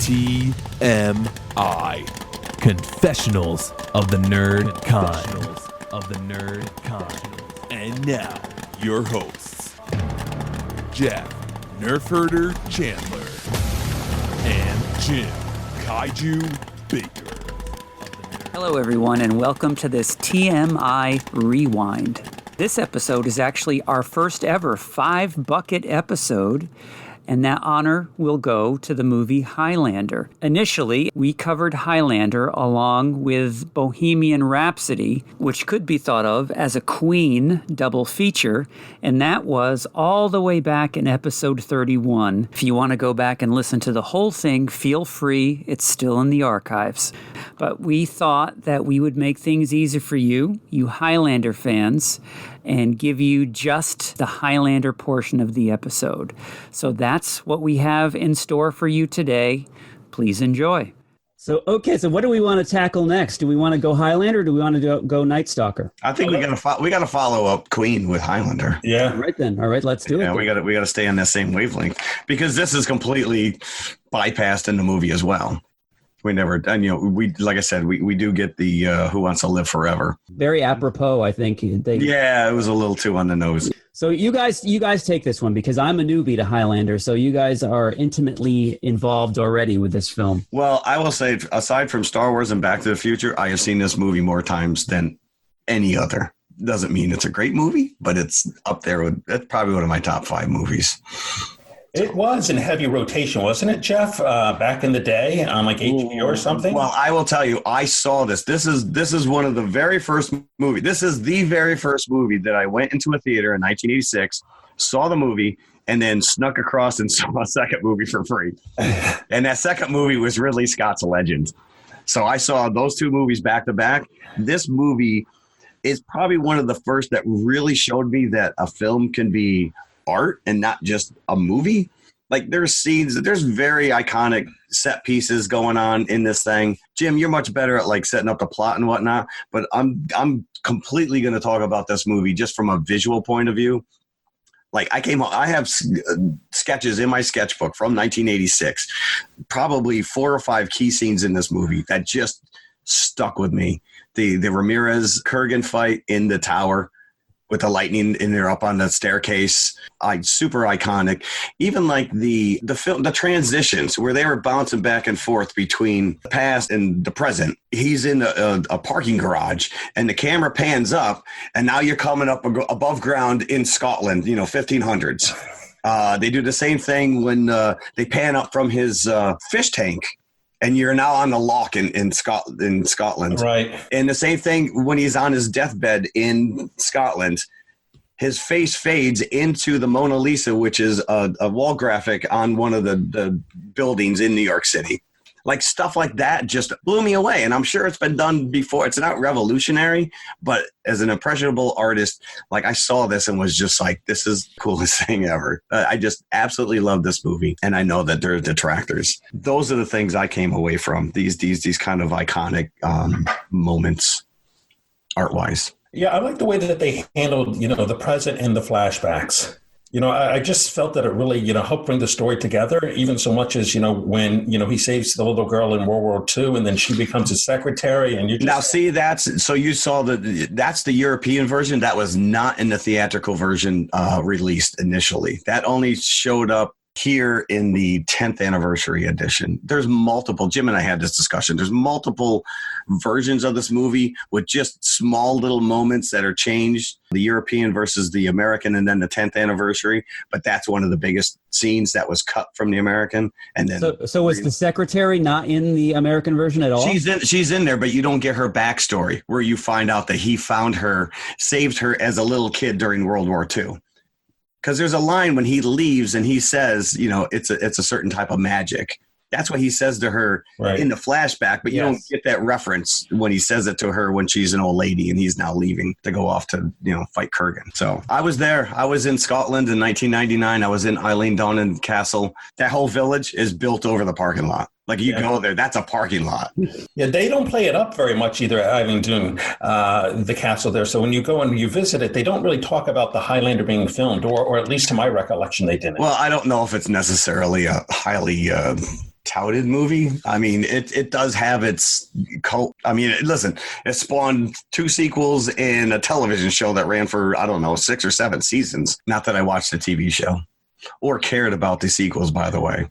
TMI. Confessionals of the Nerd Con. And now, your hosts, Jeff Nerfherder Chandler and Jim Kaiju Baker. Hello, everyone, and welcome to this TMI Rewind. This episode is actually our first ever 5-bucket episode, and that honor will go to the movie Highlander. Initially, we covered Highlander along with Bohemian Rhapsody, which could be thought of as a Queen double feature, and that was all the way back in episode 31. If you want to go back and listen to the whole thing, feel free. It's still in the archives. But we thought that we would make things easy for you Highlander fans, and give you just the Highlander portion of the episode. So that's what we have in store for you today. Please enjoy. So what do we want to tackle next? Do we want to go Highlander or do we want to go Night Stalker? I think we got to follow up Queen with Highlander. Yeah. All right then. All right, let's do it. Yeah, we got to stay on that same wavelength because this is completely bypassed in the movie as well. We never, and like I said, we do get the Who Wants to Live Forever. Very apropos, I think. Yeah, it was a little too on the nose. So you guys take this one because I'm a newbie to Highlander. So you guys are intimately involved already with this film. Well, I will say, aside from Star Wars and Back to the Future, I have seen this movie more times than any other. Doesn't mean it's a great movie, but it's up there with, it's probably one of my top 5 movies. It was in heavy rotation, wasn't it, Jeff? Back in the day on like HBO or something? Well, I will tell you, I saw this. This is one of the very first movies. This is the very first movie that I went into a theater in 1986, saw the movie, and then snuck across and saw a second movie for free. And that second movie was Ridley Scott's Legend. So I saw those 2 movies back to back. This movie is probably one of the first that really showed me that a film can be art and not just a movie. Like there's scenes, there's very iconic set pieces going on in this thing. Jim, you're much better at like setting up the plot and whatnot, but I'm completely going to talk about this movie just from a visual point of view. Like I have sketches in my sketchbook from 1986, probably 4 or 5 key scenes in this movie that just stuck with me. The Ramirez Kurgan fight in the tower with the lightning in there up on the staircase, super iconic. Even like the film, the transitions where they were bouncing back and forth between the past and the present. He's in a parking garage, and the camera pans up, and now you're coming up above ground in Scotland, 1500s. They do the same thing when they pan up from his fish tank. And you're now on the lock in Scotland. Right. And the same thing when he's on his deathbed in Scotland. His face fades into the Mona Lisa, which is a wall graphic on one of the buildings in New York City. Like stuff like that just blew me away. And I'm sure it's been done before. It's not revolutionary, but as an impressionable artist, like I saw this and was just like, this is the coolest thing ever. I just absolutely love this movie. And I know that there are detractors. Those are the things I came away from, these kind of iconic moments art-wise. Yeah, I like the way that they handled, the present and the flashbacks. I just felt that it really, helped bring the story together, even so much as, when, he saves the little girl in World War II and then she becomes his secretary. And you just... Now, see, you saw that's the European version. That was not in the theatrical version released initially. That only showed up here in the 10th anniversary edition. There's multiple, Jim and I had this discussion, there's multiple versions of this movie with just small little moments that are changed, the European versus the American and then the 10th anniversary, but that's one of the biggest scenes that was cut from the American. And then So was the secretary not in the American version at all? She's in there, but you don't get her backstory where you find out that he found her, saved her as a little kid during World War II. Because there's a line when he leaves and he says, it's a certain type of magic. That's what he says to her in the flashback, but you don't get that reference when he says it to her when she's an old lady and he's now leaving to go off to, fight Kurgan. So I was there. I was in Scotland in 1999. I was in Eilean Donan Castle. That whole village is built over the parking lot. Like you go there, that's a parking lot. Yeah, they don't play it up very much either at Eilean Donan, the castle there. So when you go and you visit it, they don't really talk about the Highlander being filmed, or at least to my recollection, they didn't. Well, I don't know if it's necessarily a highly touted movie. I mean, it does have its cult. I mean, listen, it spawned 2 sequels and a television show that ran for, I don't know, 6 or 7 seasons. Not that I watched the TV show or cared about the sequels, by the way.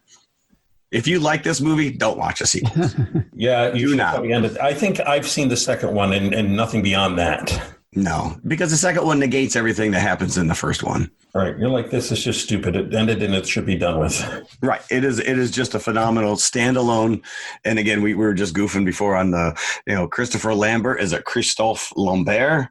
If you like this movie, don't watch the sequels. Yeah, you do not. I think I've seen the second one and nothing beyond that. No, because the second one negates everything that happens in the first one. All right, you're like, this is just stupid. It ended and it should be done with. Right. It is just a phenomenal standalone. And again, we were just goofing before on the, Christopher Lambert. Is it Christophe Lambert?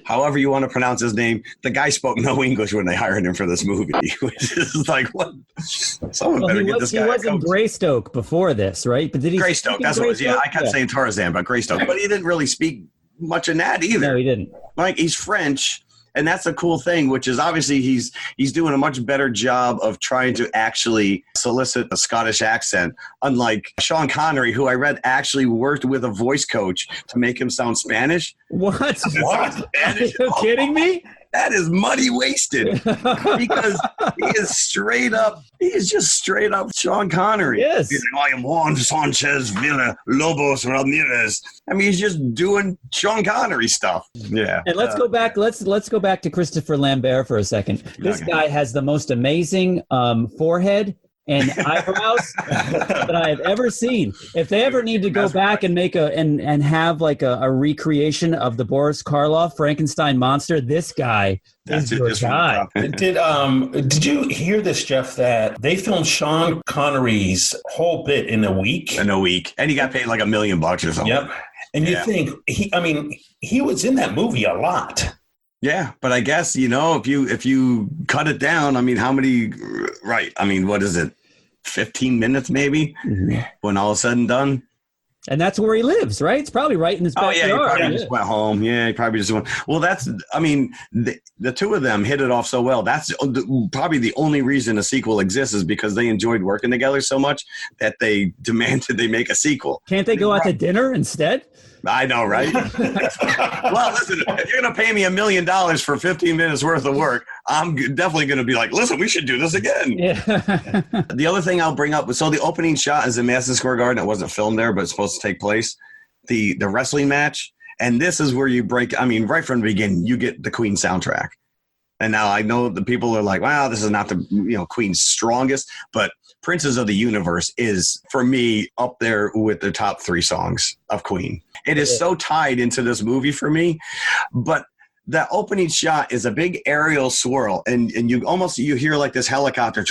However you want to pronounce his name. The guy spoke no English when they hired him for this movie, which is like, what? Someone better get this guy. He was in Greystoke before this, right? But did he? Greystoke, that's what it was. Yeah, I kept saying Tarzan, but Greystoke. But he didn't really speak much in that either. No, he didn't. Like, he's French. And that's a cool thing, which is obviously he's doing a much better job of trying to actually solicit a Scottish accent, unlike Sean Connery, who I read actually worked with a voice coach to make him sound Spanish. What? What? Are you kidding me? That is money wasted because he is just straight up Sean Connery. Yes. He's like, I am Juan Sanchez Villalobos Ramirez. I mean, he's just doing Sean Connery stuff. Yeah. And let's go back. Let's go back to Christopher Lambert for a second. This guy has the most amazing forehead and eyebrows that I have ever seen. If they ever need to go back and make and have like a recreation of the Boris Karloff Frankenstein monster, this guy is your guy. Did you hear this, Jeff, that they filmed Sean Connery's whole bit in a week? And he got paid like $1 million or something. Yep. And you think he was in that movie a lot. Yeah, but I guess, if you cut it down, I mean, how many, right? I mean, what is it? 15 minutes maybe when all is said and done. And that's where he lives, right? It's probably right in his backyard. Oh, yeah, he probably just went home. Yeah, he probably just went. Well, the 2 of them hit it off so well. That's probably the only reason a sequel exists is because they enjoyed working together so much that they demanded they make a sequel. Can't they go out to dinner instead? I know, right? Well, listen, if you're going to pay me $1 million for 15 minutes worth of work, I'm definitely going to be like, listen, we should do this again. Yeah. The other thing I'll bring up, so the opening shot is in Madison Square Garden. It wasn't filmed there, but it's supposed to take place. The wrestling match. And this is where you break, right from the beginning, you get the Queen soundtrack. And now I know the people are like, wow, this is not the Queen's strongest, but Princes of the Universe is, for me, up there with the top 3 songs of Queen. It is so tied into this movie for me. But that opening shot is a big aerial swirl, and you hear like this helicopter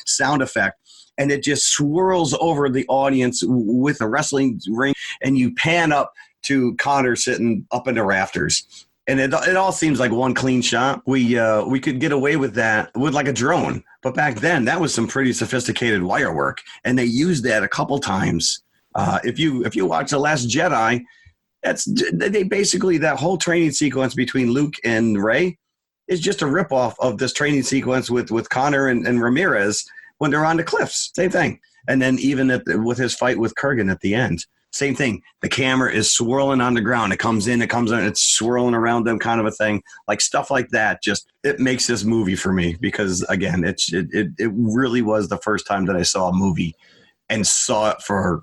sound effect, and it just swirls over the audience with a wrestling ring, and you pan up to Connor sitting up in the rafters. And it all seems like one clean shot. We could get away with that with like a drone. But back then, that was some pretty sophisticated wire work. And they used that a couple times. If you watch The Last Jedi, they basically, that whole training sequence between Luke and Rey is just a ripoff of this training sequence with Connor and Ramirez when they're on the cliffs. Same thing. And then even with his fight with Kurgan at the end. Same thing. The camera is swirling on the ground. It comes in, it's swirling around them, kind of a thing. Like stuff like that. Just it makes this movie for me because again, it really was the first time that I saw a movie and saw it for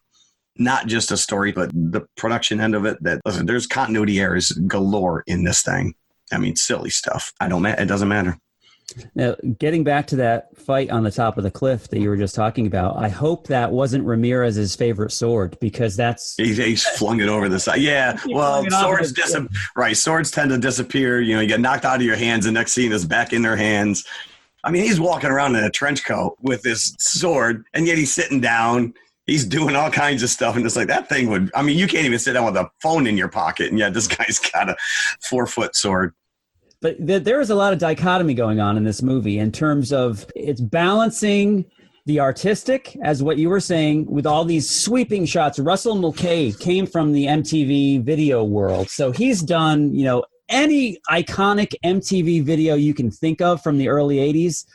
not just a story, but the production end of it. That listen, there's continuity errors galore in this thing. Silly stuff. It doesn't matter. Now, getting back to that fight on the top of the cliff that you were just talking about, I hope that wasn't Ramirez's favorite sword because he's flung it over the side. Yeah, well, swords tend to disappear. You get knocked out of your hands. The next scene is back in their hands. He's walking around in a trench coat with this sword, and yet he's sitting down. He's doing all kinds of stuff, and it's like that thing would. You can't even sit down with a phone in your pocket, and yet this guy's got a 4-foot sword. But there is a lot of dichotomy going on in this movie in terms of it's balancing the artistic, as what you were saying, with all these sweeping shots. Russell Mulcahy came from the MTV video world. So he's done, any iconic MTV video you can think of from the early 80s,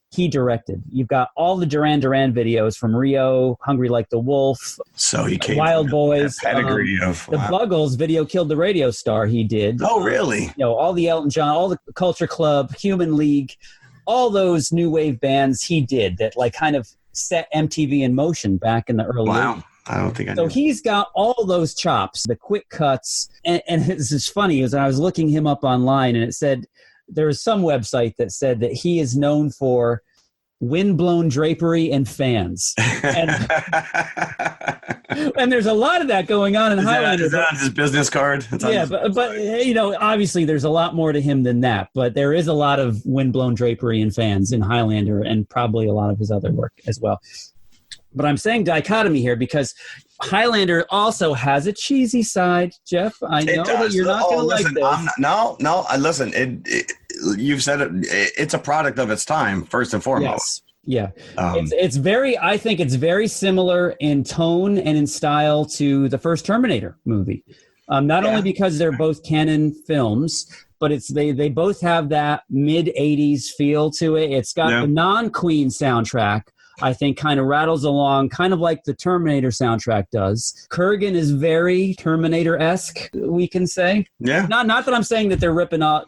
he directed. You've got all the Duran Duran videos from Rio, Hungry Like the Wolf, so he came Wild Boys, pedigree of the Buggles video Killed the Radio Star. He did. Oh, really? All the Elton John, all the Culture Club, Human League. all those new wave bands he did that like kind of set MTV in motion back in the early 80s. I don't think I So knew. he's got all those chops, the quick cuts. And this is funny, is I was looking him up online, and it said there was some website that said that he is known for windblown drapery and fans. And, and there's a lot of that going on in Highlander. Is that on his business card? But you know, obviously there's a lot more to him than that, but there is a lot of windblown drapery and fans in Highlander, and probably a lot of his other work as well. But I'm saying dichotomy here because Highlander also has a cheesy side, Jeff. I know that you're not going to like this. Listen, you've said it. It's a product of its time, first and foremost. Yes. Yeah. It's very, I think it's very similar in tone and in style to the first Terminator movie. Not only because they're both canon films, but they both have that mid 80s feel to it. It's got the non-Queen soundtrack, I think, kind of rattles along, kind of like the Terminator soundtrack does. Kurgan is very Terminator-esque, we can say. Yeah. Not that I'm saying that they're ripping off.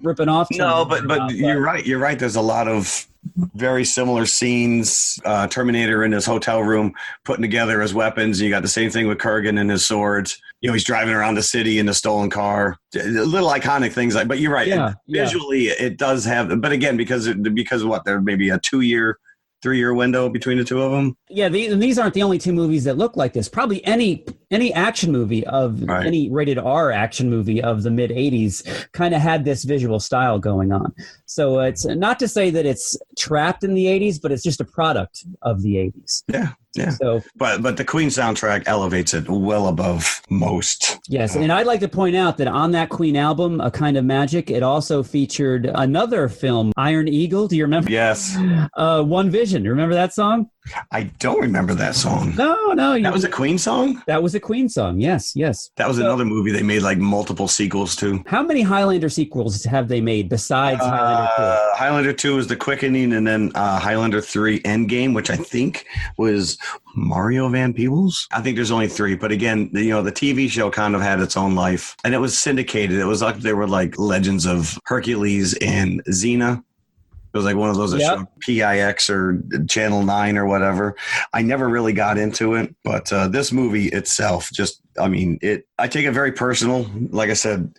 No, but you're right. You're right. There's a lot of very similar scenes. Terminator in his hotel room putting together his weapons. You got the same thing with Kurgan and his swords. You know, he's driving around the city in a stolen car. Little iconic things like. But you're right. Visually, it does have. But again, because what, there may be a 3-year window between the two of them. Yeah, these aren't the only two movies that look like this. Probably any action movie any rated R action movie of the mid 80s kind of had this visual style going on. So it's not to say that it's trapped in the 80s, but it's just a product of the 80s. Yeah. Yeah. So, but the Queen soundtrack elevates it well above most. Yes, and I'd like to point out that on that Queen album, A Kind of Magic, it also featured another film, Iron Eagle. Do you remember? Yes. One Vision. Remember that song? I don't remember that song. No. That was a Queen song? That was a Queen song, yes. That was another movie they made like multiple sequels to. How many Highlander sequels have they made besides Highlander 2? Highlander 2 is The Quickening, and then Highlander 3 Endgame, which I think was Mario Van Peebles. I think there's only 3. But again, the TV show kind of had its own life. And it was syndicated. It was like they were like Legends of Hercules and Xena. It was like one of those that showed PIX or Channel 9 or whatever. I never really got into it, but this movie itself I take it very personal. Like I said,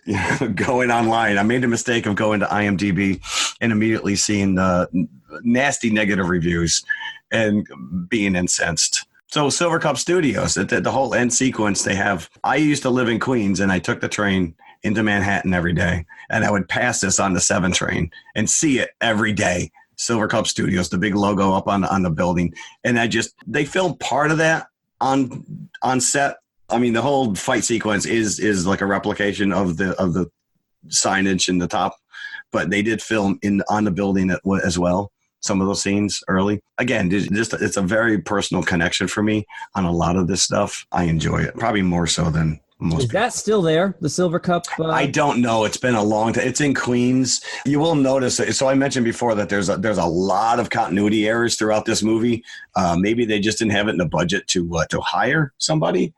going online, I made the mistake of going to IMDb and immediately seeing nasty negative reviews and being incensed. So Silver Cup Studios, the whole end sequence they have. I used to live in Queens, and I took the train into Manhattan every day, and I would pass this on the 7 train and see it every day. Silver Cup Studios, the big logo up on the building, and they filmed part of that on set. I mean, the whole fight sequence is like a replication of the signage in the top, but they did film on the building as well. Some of those scenes early. Again, it's a very personal connection for me on a lot of this stuff. I enjoy it, probably more so than most people. That still there, the Silver Cup? I don't know. It's been a long time. It's in Queens. You will notice it. So I mentioned before that there's a lot of continuity errors throughout this movie. Maybe they just didn't have it in the budget to hire somebody.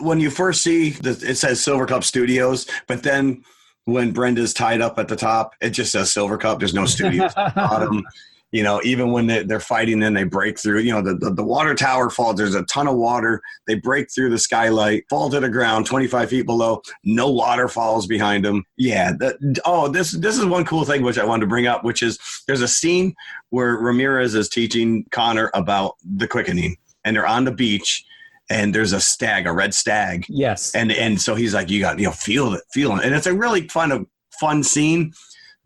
When you first see it says Silver Cup Studios, but then when Brenda's tied up at the top, it just says Silver Cup. There's no studios at the bottom. Even when they're fighting, then they break through. The water tower falls. There's a ton of water. They break through the skylight, fall to the ground 25 feet below. No water falls behind them. Yeah. This is one cool thing which I wanted to bring up, which is there's a scene where Ramirez is teaching Connor about the quickening, and they're on the beach. And there's a red stag. Yes. And so he's like, you got, feel it. And it's a really fun scene.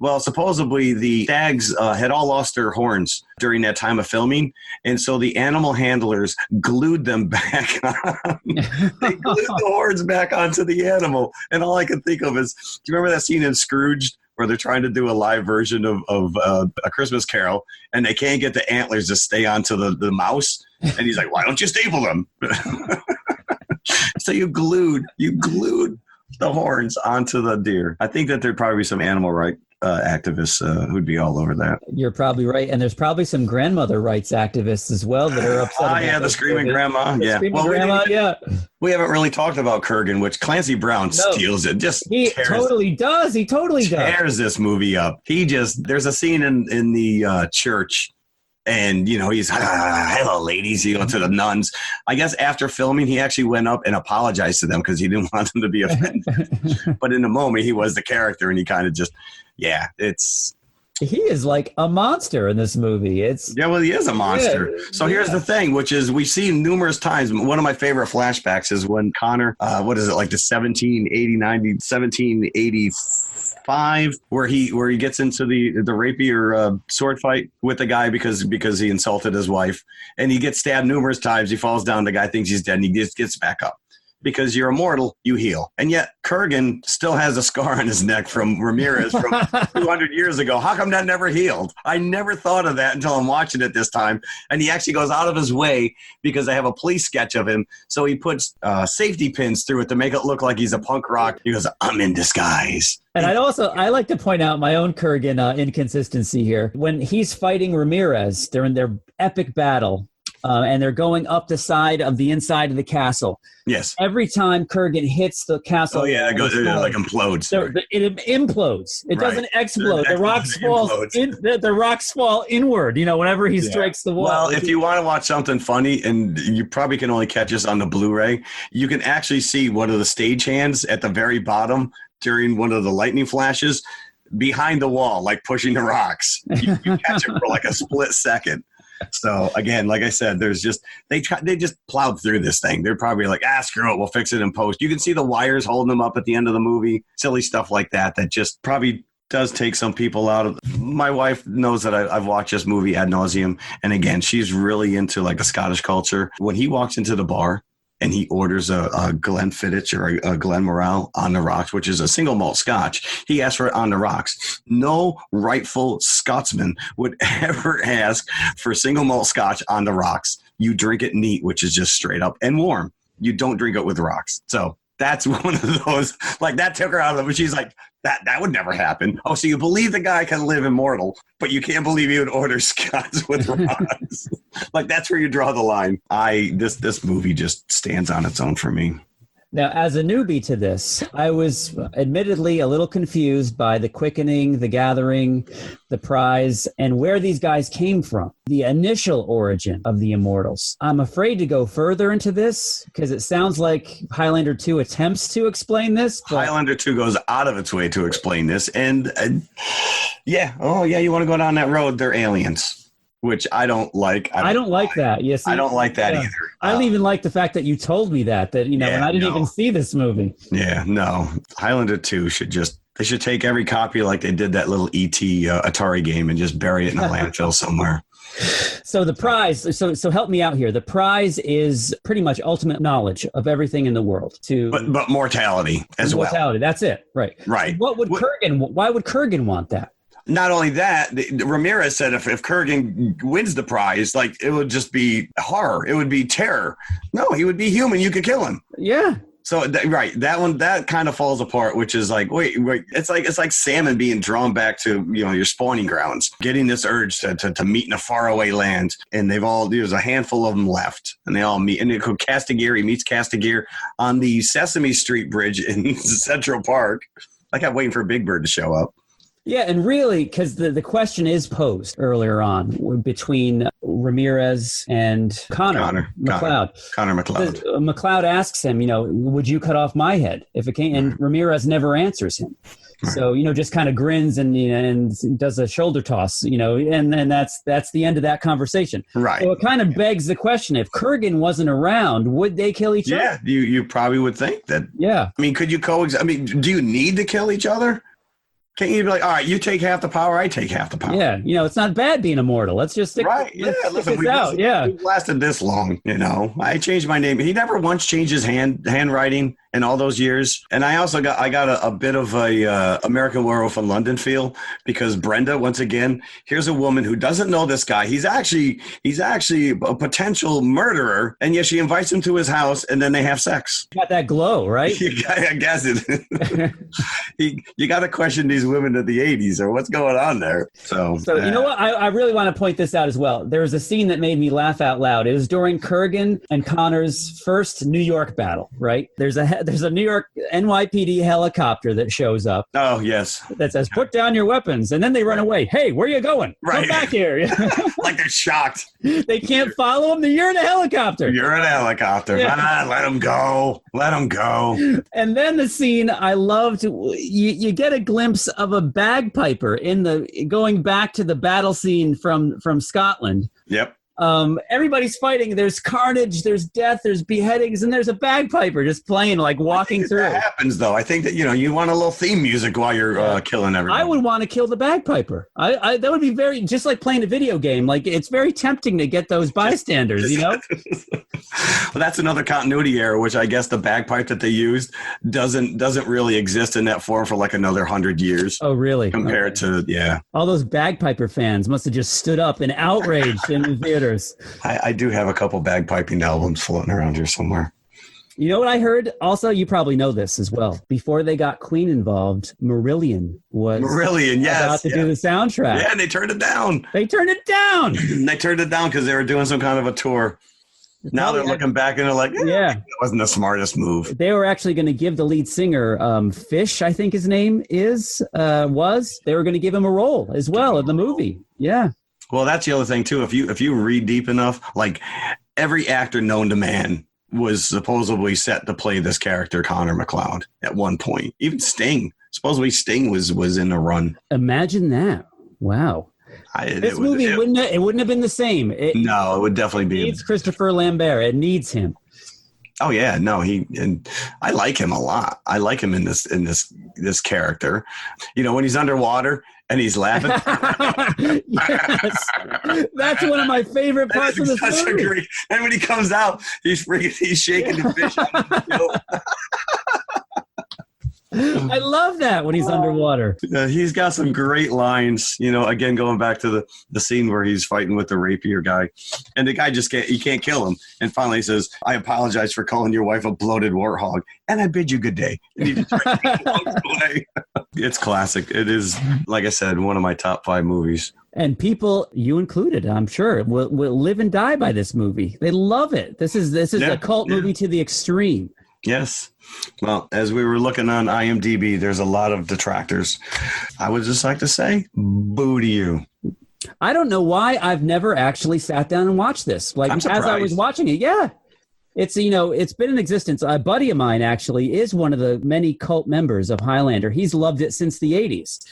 Well, supposedly the stags had all lost their horns during that time of filming. And so the animal handlers glued them back on. They glued the horns back onto the animal. And all I can think of is, do you remember that scene in Scrooged where they're trying to do a live version of A Christmas Carol, and they can't get the antlers to stay onto the mouse? And he's like, why don't you staple them? So you glued the horns onto the deer. I think that there'd probably be some animal activists who'd be all over that. You're probably right. And there's probably some grandmother rights activists as well that are upset. Oh, yeah, the screaming grandma. The yeah. screaming grandma, yeah. We haven't really talked about Kurgan, which Clancy Brown steals it. He totally does. He totally tears this movie up. There's a scene in the church. And, he's, hello, ladies, to the nuns. I guess after filming, he actually went up and apologized to them because he didn't want them to be offended. But in the moment, he was the character, and he kind of just, he is like a monster in this movie. He is a monster. So here's the thing, which is we've seen numerous times. One of my favorite flashbacks is when Connor, what is it, like the 1785, where he gets into the rapier sword fight with the guy because he insulted his wife, and he gets stabbed numerous times. He falls down. The guy thinks he's dead, and he gets back up. Because you're immortal, you heal. And yet Kurgan still has a scar on his neck from Ramirez from 200 years ago. How come that never healed? I never thought of that until I'm watching it this time. And he actually goes out of his way because I have a police sketch of him. So he puts safety pins through it to make it look like he's a punk rock. He goes, I'm in disguise. And I like to point out my own Kurgan inconsistency here. When he's fighting Ramirez, they're in their epic battle. And they're going up the side of the inside of the castle. Yes. Every time Kurgan hits the castle, it like implodes. It implodes. It doesn't explode. The rocks fall inward. Whenever he strikes the wall. Well, if you want to watch something funny, and you probably can only catch this on the Blu-ray, you can actually see one of the stagehands at the very bottom during one of the lightning flashes behind the wall, like pushing the rocks. You catch it for like a split second. So again, like I said, they just plowed through this thing. They're probably like, screw it, we'll fix it in post. You can see the wires holding them up at the end of the movie, silly stuff like that just probably does take some people out of. My wife knows that I've watched this movie ad nauseum, and again, she's really into like the Scottish culture. When he walks into the bar and he orders a Glenfiddich or a Glenmorangie on the rocks, which is a single malt scotch. He asks for it on the rocks. No rightful Scotsman would ever ask for single malt scotch on the rocks. You drink it neat, which is just straight up and warm. You don't drink it with rocks. So that's one of those, like that took her out of it. She's like, that would never happen. Oh, so you believe the guy can live immortal, but you can't believe he would order scotch with rocks. Like that's where you draw the line. This movie just stands on its own for me. Now, as a newbie to this, I was admittedly a little confused by the quickening, the gathering, the prize, and where these guys came from, the initial origin of the Immortals. I'm afraid to go further into this because it sounds like Highlander 2 attempts to explain this. But Highlander 2 goes out of its way to explain this. And you want to go down that road, they're aliens. Which I don't like. I don't like that. Yes, I don't like that either. I don't even like the fact that you told me that and I didn't even see this movie. Yeah, no. Highlander 2 they should take every copy like they did that little E.T. Atari game and just bury it in a landfill somewhere. So the prize, so help me out here. The prize is pretty much ultimate knowledge of everything in the world. But mortality as well. Mortality, that's it. Right. Right. So why would Kurgan want that? Not only that, Ramirez said if Kurgan wins the prize, like it would just be horror. It would be terror. No, he would be human. You could kill him. Yeah. So that kind of falls apart, which is like, wait, it's like salmon being drawn back to your spawning grounds, getting this urge to meet in a faraway land, and there's a handful of them left, and they all meet, and Castigier meets Castigier on the Sesame Street Bridge in Central Park. I kept waiting for Big Bird to show up. Yeah, and really, because the question is posed earlier on between Ramirez and Connor MacLeod. Connor MacLeod. MacLeod asks him, would you cut off my head if it came? And Ramirez never answers him. Right. So, just kind of grins and does a shoulder toss, and then that's the end of that conversation. Right. So it kind of begs the question, if Kurgan wasn't around, would they kill each other? Yeah, you probably would think that. Yeah. I mean, could you coexist? I mean, do you need to kill each other? Can't you be like, all right, you take half the power, I take half the power? Yeah, it's not bad being immortal. Let's just stick right. Listen, we've lasted this long, I changed my name. He never once changed his handwriting in all those years. And I also got a bit of a American Werewolf in London feel, because Brenda, once again, here's a woman who doesn't know this guy. He's actually a potential murderer, and yet she invites him to his house, and then they have sex. Got that glow, right? I guess it. You got to question these women of the 80s, or what's going on there. So you know what? I really want to point this out as well. There was a scene that made me laugh out loud. It was during Kurgan and Connor's first New York battle, right? There's a New York NYPD helicopter that shows up. Oh, yes. That says, "Put down your weapons." And then they run away. "Hey, where are you going? Right. Come back here." Like they're shocked. They can't follow him. You're in a helicopter. You're in a helicopter. Yeah. Let him go. Let him go. And then the scene I loved, you get a glimpse of a bagpiper going back to the battle scene from Scotland. Yep. Everybody's fighting. There's carnage, there's death, there's beheadings, and there's a bagpiper just playing, like walking through. That happens, though. I think that, you want a little theme music while you're killing everybody. I would want to kill the bagpiper. That would be just like playing a video game. Like, it's very tempting to get those bystanders, Well, that's another continuity error, which I guess the bagpipe that they used doesn't really exist in that form for like another 100 years. Oh, really? Compared to, yeah. All those bagpiper fans must have just stood up and outraged in the theaters. I do have a couple bagpiping albums floating around here somewhere. You know what I heard? Also, you probably know this as well. Before they got Queen involved, Marillion was about to do the soundtrack. Yeah, and they turned it down. They turned it down because they were doing some kind of a tour. Now they're looking back and they're like, that wasn't the smartest move. They were actually going to give the lead singer, Fish, I think his name was. They were going to give him a role as well in the movie. Yeah. Well, that's the other thing, too. If you read deep enough, like every actor known to man was supposedly set to play this character, Connor MacLeod, at one point. Even Sting. Supposedly Sting was in the run. Imagine that. Wow. This movie wouldn't have been the same. It would definitely be. It needs Christopher Lambert. It needs him. Oh yeah, no, I like him a lot. I like him in this character. When he's underwater and he's laughing. Yes, that's one of my favorite parts of the movie. And when he comes out, he's shaking the fish out. I love that when he's underwater. He's got some great lines, again, going back to the scene where he's fighting with the rapier guy. And the guy he can't kill him. And finally he says, "I apologize for calling your wife a bloated warthog, and I bid you good day." And he just walks away. It's classic. It is, like I said, one of my top 5 movies. And people, you included, I'm sure, will live and die by this movie. They love it. This is a cult movie to the extreme. Yes. Well, as we were looking on IMDb, there's a lot of detractors. I would just like to say, boo to you. I don't know why I've never actually sat down and watched this. Like, as I was watching it, yeah. It's, it's been in existence. A buddy of mine actually is one of the many cult members of Highlander. He's loved it since the 80s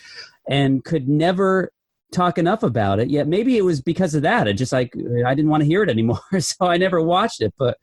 and could never talk enough about it. Yet maybe it was because of that. I didn't want to hear it anymore, so I never watched it, but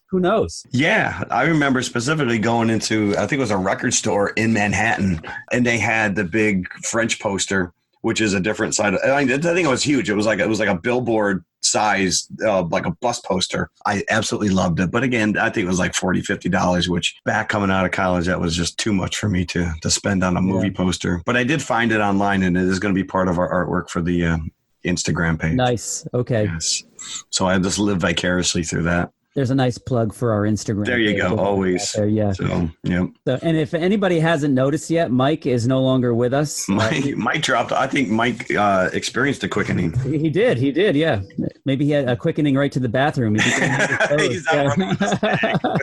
who knows? Yeah, I remember specifically going into, I think it was a record store in Manhattan, and they had the big French poster, which is a different side. I think it was huge. It was like a billboard size, like a bus poster. I absolutely loved it. But again, I think it was like $40, $50, which back coming out of college, that was just too much for me to spend on a movie poster. But I did find it online, and it is going to be part of our artwork for the Instagram page. Nice. Okay. Yes. So I just live vicariously through that. There's a nice plug for our Instagram. There you go. Always. There, yeah. So, yeah. So, and if anybody hasn't noticed yet, Mike is no longer with us. Mike dropped. I think Mike experienced a quickening. He did. Yeah. Maybe he had a quickening right to the bathroom. He's out running the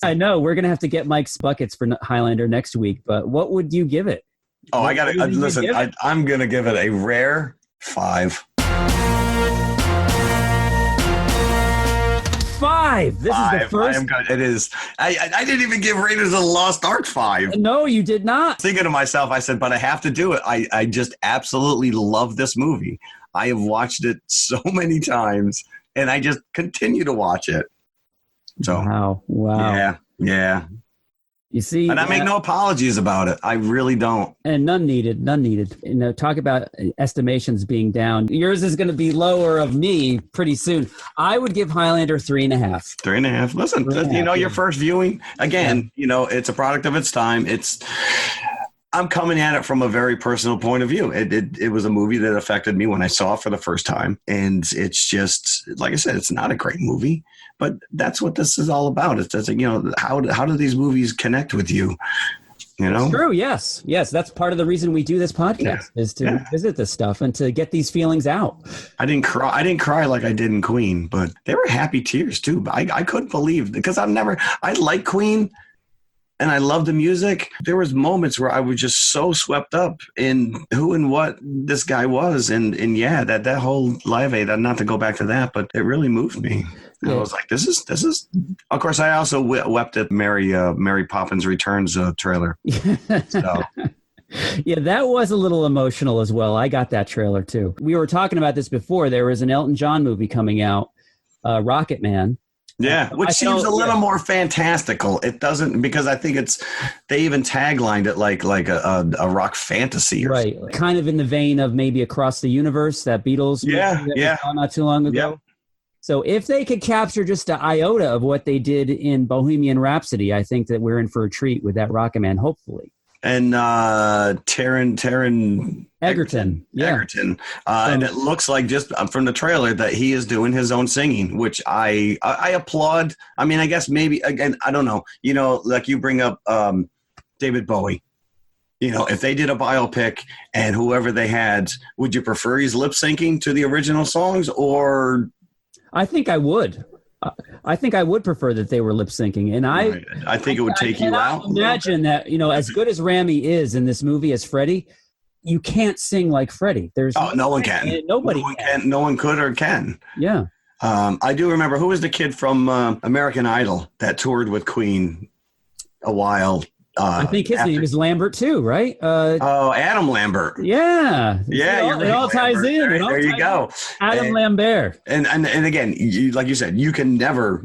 I know. We're going to have to get Mike's buckets for Highlander next week, but what would you give it? Oh, I got to listen. I'm going to give it a rare 5. 5. This is the first. I am good. It is. I didn't even give Raiders of the Lost Ark 5. No, you did not. Thinking to myself, I said, but I have to do it. I just absolutely love this movie. I have watched it so many times, and I just continue to watch it. So wow. Yeah. You see, And I make no apologies about it. I really don't. and none needed. Talk about estimations being down. Yours is going to be lower of me pretty soon. I would give Highlander 3.5. 3.5. Listen, 3.5, your first viewing, again, it's a product of its time. I'm coming at it from a very personal point of view. It was a movie that affected me when I saw it for the first time. And it's just, like I said, it's not a great movie, but that's what this is all about. It's just, how do these movies connect with you? It's true. Yes. That's part of the reason we do this podcast is to visit this stuff and to get these feelings out. I didn't cry like I did in Queen, but they were happy tears too. But I couldn't believe, because I like Queen. And I love the music. There was moments where I was just so swept up in who and what this guy was. And that whole Live Aid, not to go back to that, but it really moved me. And I was like, this is, of course, I also wept at Mary Poppins Returns trailer. So. Yeah, that was a little emotional as well. I got that trailer too. We were talking about this before. There was an Elton John movie coming out, Rocket Man. Yeah, which seems a little more fantastical. It doesn't, because I think they even taglined it like a rock fantasy, right? Something. Kind of in the vein of maybe Across the Universe, that Beatles movie that we saw not too long ago. Yeah. So if they could capture just an iota of what they did in Bohemian Rhapsody, I think that we're in for a treat with that Rocket Man, hopefully. And Taron Egerton. Yeah. Egerton. And it looks like, just from the trailer, that he is doing his own singing, which I applaud. I mean, I guess maybe, again, I don't know. Like you bring up David Bowie. If they did a biopic and whoever they had, would you prefer he's lip syncing to the original songs, or? I think I would. I think I would prefer that they were lip syncing, and I think it would take you out. Imagine that, as good as Rami is in this movie as Freddie, you can't sing like Freddie. No one can. Nobody can. No one could or can. Yeah. I do remember, who was the kid from American Idol that toured with Queen a while? I think his name is Lambert too, right? Adam Lambert. Yeah. Yeah, it all ties Lambert. in. There you go. Adam Lambert. And again, like you said, you can never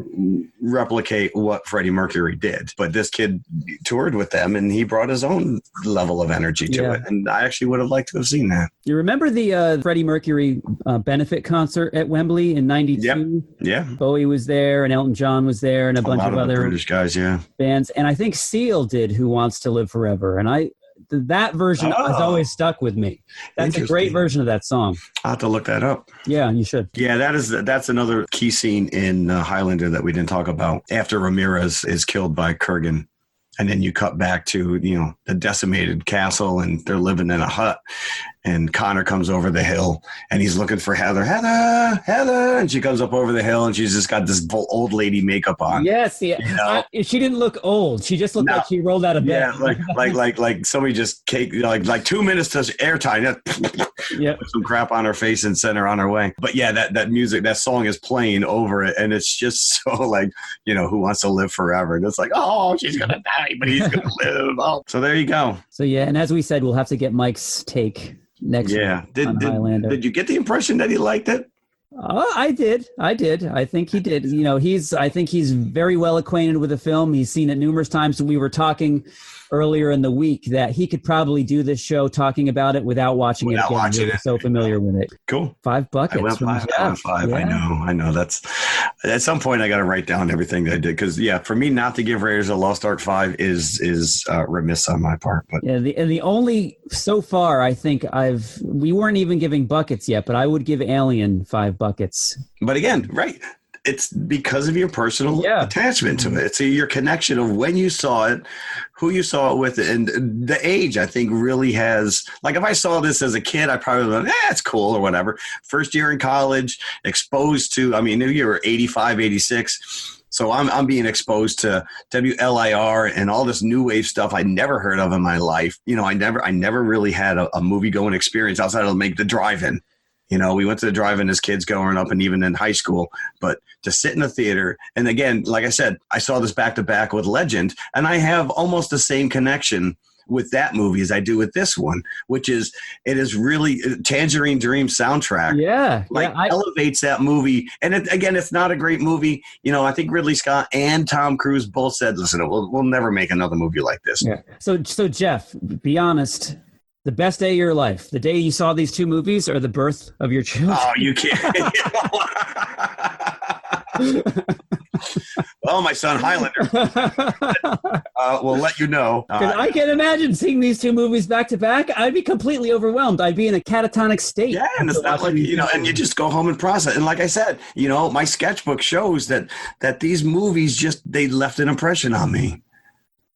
replicate what Freddie Mercury did, but this kid toured with them and he brought his own level of energy to it. And I actually would have liked to have seen that. You remember the Freddie Mercury benefit concert at Wembley in '92? Yep. Yeah. Bowie was there and Elton John was there and a bunch of other British guys, bands. And I think Seal did Who Wants to Live Forever. And that version has always stuck with me. That's a great version of that song. I'll have to look that up. Yeah, you should. Yeah, that's another key scene in Highlander that we didn't talk about. After Ramirez is killed by Kurgan, and then you cut back to, the decimated castle, and they're living in a hut. And Connor comes over the hill and he's looking for Heather. And she comes up over the hill and she's just got this old lady makeup on. Yes. Yeah. She didn't look old. She just looked like she rolled out of bed. Yeah. like somebody just like 2 minutes to airtime. Yeah. Put some crap on her face and sent her on her way. But yeah, that music, that song is playing over it. And it's just so like, Who Wants to Live Forever? And it's like, oh, she's going to die, but he's going to live. Oh. So there you go. So yeah. And as we said, we'll have to get Mike's take next week on Highlander. Did you get the impression that he liked it? I did. I think he did. I think he's very well acquainted with the film. He's seen it numerous times. We were talking earlier in the week that he could probably do this show talking about it without watching it again. He's so familiar with it. Cool. 5 buckets. I went five. Yeah. I know. That's at some point I got to write down everything that I did, because for me not to give Raiders of the Lost Ark 5 is remiss on my part. But the only so far I think we weren't even giving buckets yet, but I would give Alien 5 buckets. But again, right. It's because of your personal attachment to it. It's your connection of when you saw it, who you saw it with, and the age, I think, really has. Like, if I saw this as a kid, I probably would have it's cool or whatever. First year in college, exposed to, you were 85, 86. So I'm being exposed to WLIR and all this new wave stuff I never heard of in my life. I never really had a movie going experience outside of the drive-in. We went to the drive-in as kids growing up and even in high school, but to sit in a theater. And again, like I said, I saw this back to back with Legend, and I have almost the same connection with that movie as I do with this one, which is it is really Tangerine Dream soundtrack. Yeah, elevates that movie. And it's not a great movie. You know, I think Ridley Scott and Tom Cruise both said, "Listen, we'll never make another movie like this." Yeah. So Jeff, be honest. The best day of your life, the day you saw these two movies, or the birth of your children? Oh, you can't. Well, my son Highlander will let you know. I can imagine seeing these two movies back to back. I'd be completely overwhelmed. I'd be in a catatonic state. Yeah, and it's not like, you know, and you just go home and process. And like I said, you know, my sketchbook shows that these movies they left an impression on me.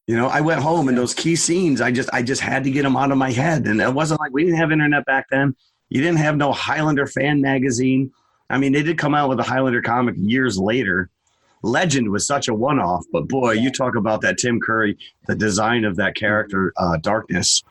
You know, I went home and those key scenes, I just had to get them out of my head. And it wasn't like we didn't have internet back then. You didn't have no Highlander fan magazine. I mean, they did come out with a Highlander comic years later. Legend was such a one-off, but boy, you talk about that Tim Curry, the design of that character, Darkness,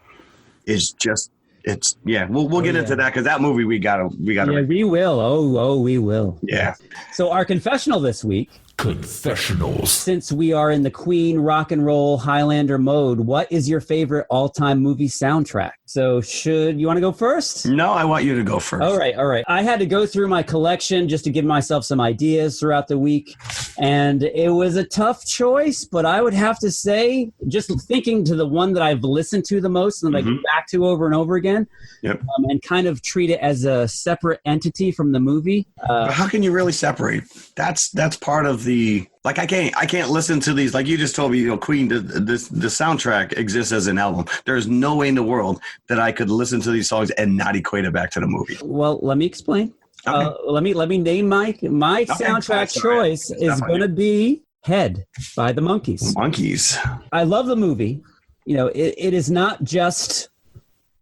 is just we'll get into that because that movie we gotta. Yeah, we will. Oh, we will. Yeah. So our confessional this week. Confessionals. Since we are in the Queen rock and roll Highlander mode, what is your favorite all-time movie soundtrack? So you want to go first? No, I want you to go first. All right. I had to go through my collection just to give myself some ideas throughout the week. And it was a tough choice, but I would have to say, just thinking to the one that I've listened to the most and that I go back to over and over again, and kind of treat it as a separate entity from the movie. But how can you really separate? That's part of the, like, I can't listen to these, like you just told me, you know, Queen, the soundtrack exists as an album. There's no way in the world that I could listen to these songs and not equate it back to the movie. Well, let me explain. Okay. Let me name my soundtrack choice is going to be Head by the Monkees. I love the movie. You know, it is not just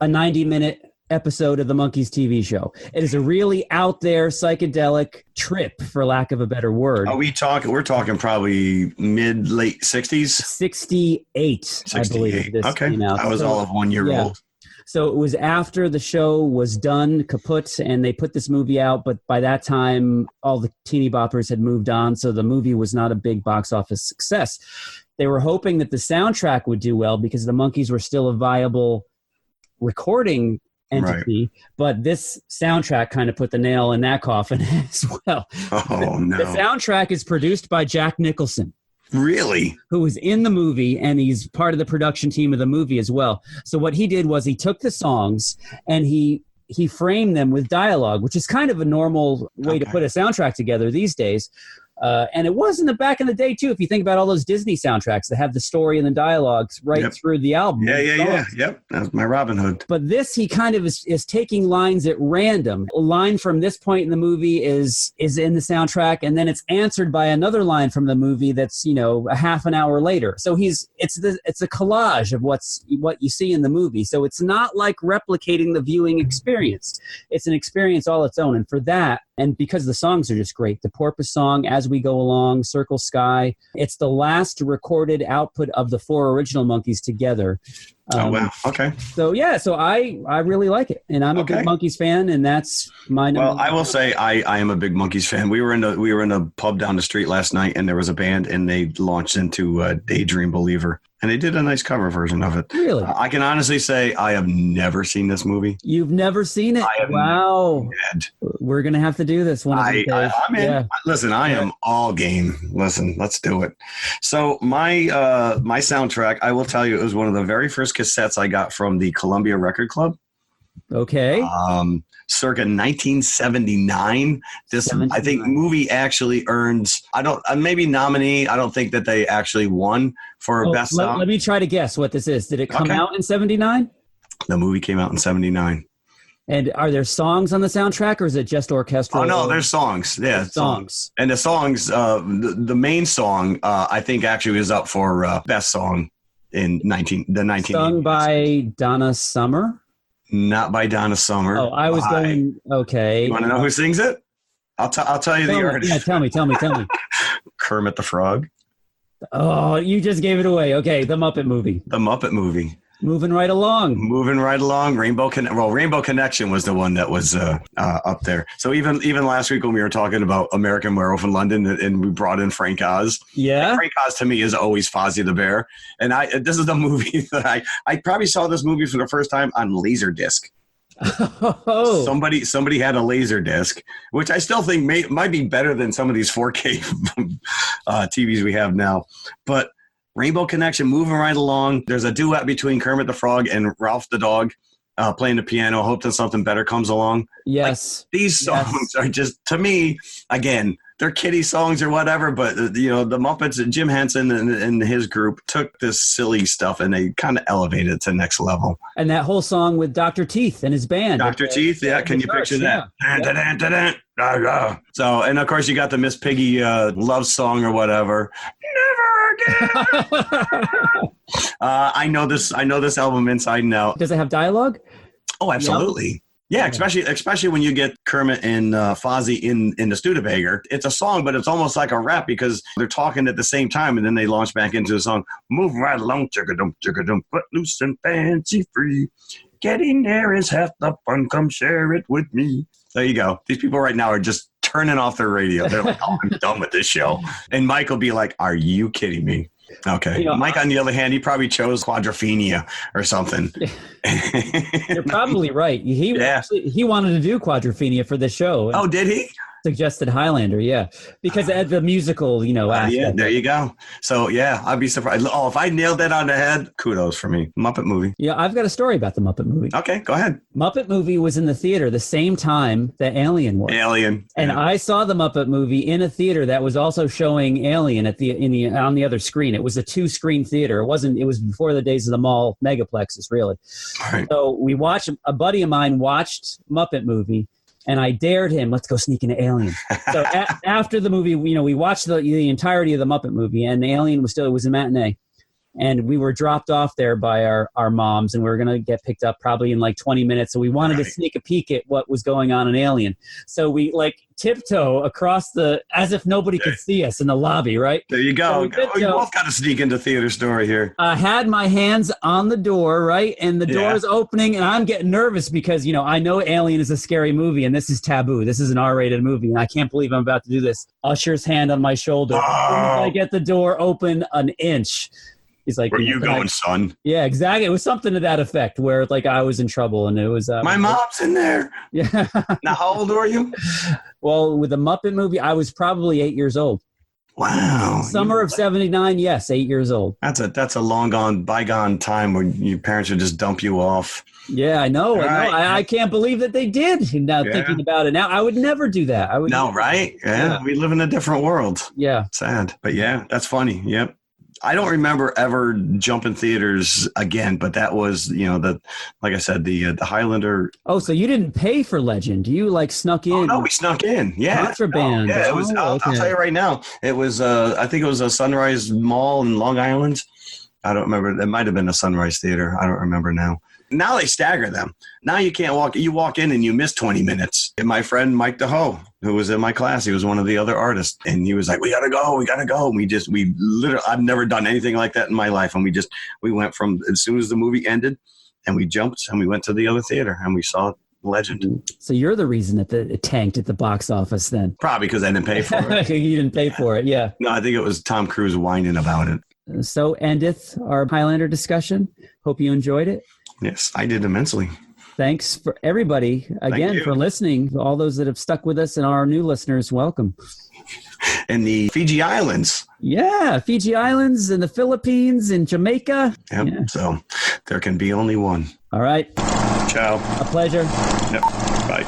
a 90-minute episode of the Monkees TV show. It is a really out there psychedelic trip, for lack of a better word. We're talking probably late 60s? 68, I believe. Okay. I was all of 1 year old. So it was after the show was done, kaput, and they put this movie out. But by that time, all the teeny boppers had moved on. So the movie was not a big box office success. They were hoping that the soundtrack would do well because the Monkees were still a viable recording entity, but this soundtrack kind of put the nail in that coffin as well. Oh, no. The soundtrack is produced by Jack Nicholson. Really? Who was in the movie, and he's part of the production team of the movie as well. So what he did was he took the songs and he framed them with dialogue, which is kind of a normal way to put a soundtrack together these days. And it was back in the day, too, if you think about all those Disney soundtracks that have the story and the dialogues through the album. Yeah. Yep. That's my Robin Hood. But this, he kind of is taking lines at random. A line from this point in the movie is in the soundtrack, and then it's answered by another line from the movie that's, you know, a half an hour later. So it's a collage of what you see in the movie. So it's not like replicating the viewing experience. It's an experience all its own. And for that, and because the songs are just great, the Porpoise song, As We Go Along, Circle Sky, it's the last recorded output of the 4 original Monkees together. Oh, wow. Okay. So I really like it, and I'm a big Monkees fan, and that's my number. Well, I will say I am a big Monkees fan. We were in a pub down the street last night, and there was a band, and they launched into Daydream Believer. And they did a nice cover version of it. Really? I can honestly say I have never seen this movie. You've never seen it? Wow. We're going to have to do this one of these days. I'm in. Yeah. Listen, I am all game. Listen, let's do it. So my soundtrack, I will tell you, it was one of the very first cassettes I got from the Columbia Record Club. Okay. Circa 1979. I think movie actually earns, maybe nominee. I don't think that they actually won for best song. Let me try to guess what this is. Did it come out in 79? The movie came out in 79. And are there songs on the soundtrack, or is it just orchestral? Oh, no, there's songs. Yeah, songs. And the songs, the main song, I think actually was up for best song in the 1980s. Sung by Donna Summer? Not by Donna Summer. Oh, I was going, okay. You want to know who sings it? I'll tell you the artist. Yeah, tell me. Kermit the Frog. Oh, you just gave it away. Okay, The Muppet Movie. The Muppet Movie. Moving right along. Rainbow Connection was the one that was up there. So even last week when we were talking about American Werewolf in London and we brought in Frank Oz. Yeah. Frank Oz to me is always Fozzie the Bear. And this is the movie that I probably saw this movie for the first time on Laserdisc. Oh. Somebody had a Laserdisc, which I still think might be better than some of these 4K TVs we have now. But Rainbow Connection, moving right along. There's a duet between Kermit the Frog and Ralph the dog playing the piano. Hope that something better comes along. Yes. Like, these songs are just, to me, again, they're kiddie songs or whatever, but the Muppets, Jim Henson and his group took this silly stuff and they kind of elevated it to the next level. And that whole song with Dr. Teeth and his band. Dr. Teeth, yeah. Can you picture that? Yeah. So, and of course you got the Miss Piggy love song or whatever. Never again. I know this album inside and out. Does it have dialogue? Oh, absolutely. Yeah, especially when you get Kermit and Fozzie in the Studebaker. It's a song, but it's almost like a rap because they're talking at the same time, and then they launch back into the song. Move right along, chugga-dum, foot loose and fancy free. Getting there is half the fun. Come share it with me. There you go. These people right now are just turning off their radio. They're like, oh, I'm done with this show. And Mike will be like, are you kidding me? Okay. Mike, on the other hand, he probably chose Quadrophenia or something. You're probably right. He wanted to do Quadrophenia for the show. Oh, did he? Suggested Highlander, yeah. Because of the musical, aspect. Yeah, there you go. So, yeah, I'd be surprised. Oh, if I nailed that on the head, kudos for me. Muppet movie. Yeah, I've got a story about the Muppet movie. Okay, go ahead. Muppet movie was in the theater the same time that Alien was. And I saw the Muppet movie in a theater that was also showing Alien on the other screen. It was a 2-screen theater. It was before the days of the mall megaplexes, really. Right. So a buddy of mine watched Muppet movie. And I dared him, let's go sneak into Alien. So after the movie, we watched the entirety of the Muppet movie, and Alien was a matinee. And we were dropped off there by our moms, and we were going to get picked up probably in like 20 minutes. So we wanted to sneak a peek at what was going on in Alien. So we tiptoe across as if nobody could see us in the lobby, right? There you go. So we both got to sneak into theater story here. I had my hands on the door, right? And the door is opening, and I'm getting nervous because, I know Alien is a scary movie, and this is taboo. This is an R-rated movie, and I can't believe I'm about to do this. Usher's hand on my shoulder. Oh. As soon as I get the door open an inch. He's like, where you going, son? Yeah, exactly. It was something to that effect where I was in trouble and it was... my mom's in there. Yeah. Now, how old were you? Well, with the Muppet movie, I was probably 8 years old. Wow. Summer of 79, yes, 8 years old. That's a long gone, bygone time when your parents would just dump you off. Yeah, I know. I can't believe that they did. Now thinking about it now, I would never do that. Right? Yeah, we live in a different world. Yeah. Sad. But yeah, that's funny. Yep. I don't remember ever jumping theaters again, but that was, like I said, the Highlander. Oh, so you didn't pay for Legend? You snuck in? Oh, no, we snuck in. Yeah. Contraband. Yeah, it was. I'll tell you right now. It was. I think it was a Sunrise Mall in Long Island. I don't remember. It might have been a Sunrise Theater. I don't remember now. Now they stagger them. Now you can't walk. You walk in and you miss 20 minutes. And my friend Mike DeHoe, who was in my class, he was one of the other artists, and he was like, "We gotta go. And we literally, I've never done anything like that in my life. And we went from as soon as the movie ended, and we jumped and we went to the other theater and we saw Legend. So you're the reason that it tanked at the box office then? Probably because I didn't pay for it. You didn't pay for it, yeah. No, I think it was Tom Cruise whining about it. So endeth our Highlander discussion. Hope you enjoyed it. Yes, I did immensely. Thanks for everybody again for listening. All those that have stuck with us and our new listeners, welcome. And the Fiji Islands. Yeah, Fiji Islands and the Philippines and Jamaica. Yep. Yeah. So there can be only one. All right. Ciao. A pleasure. Yep. Bye.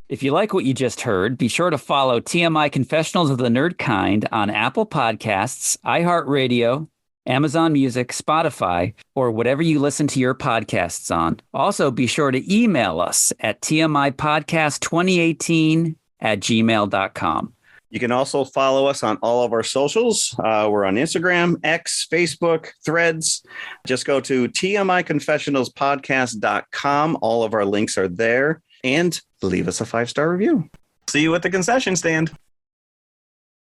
If you like what you just heard, be sure to follow TMI Confessionals of the Nerd Kind on Apple Podcasts, iHeartRadio, Amazon Music, Spotify, or whatever you listen to your podcasts on. Also, be sure to email us at tmipodcast2018@gmail.com. You can also follow us on all of our socials. We're on Instagram, X, Facebook, Threads. Just go to tmiconfessionalspodcast.com. All of our links are there. And leave us a 5-star review. See you at the concession stand.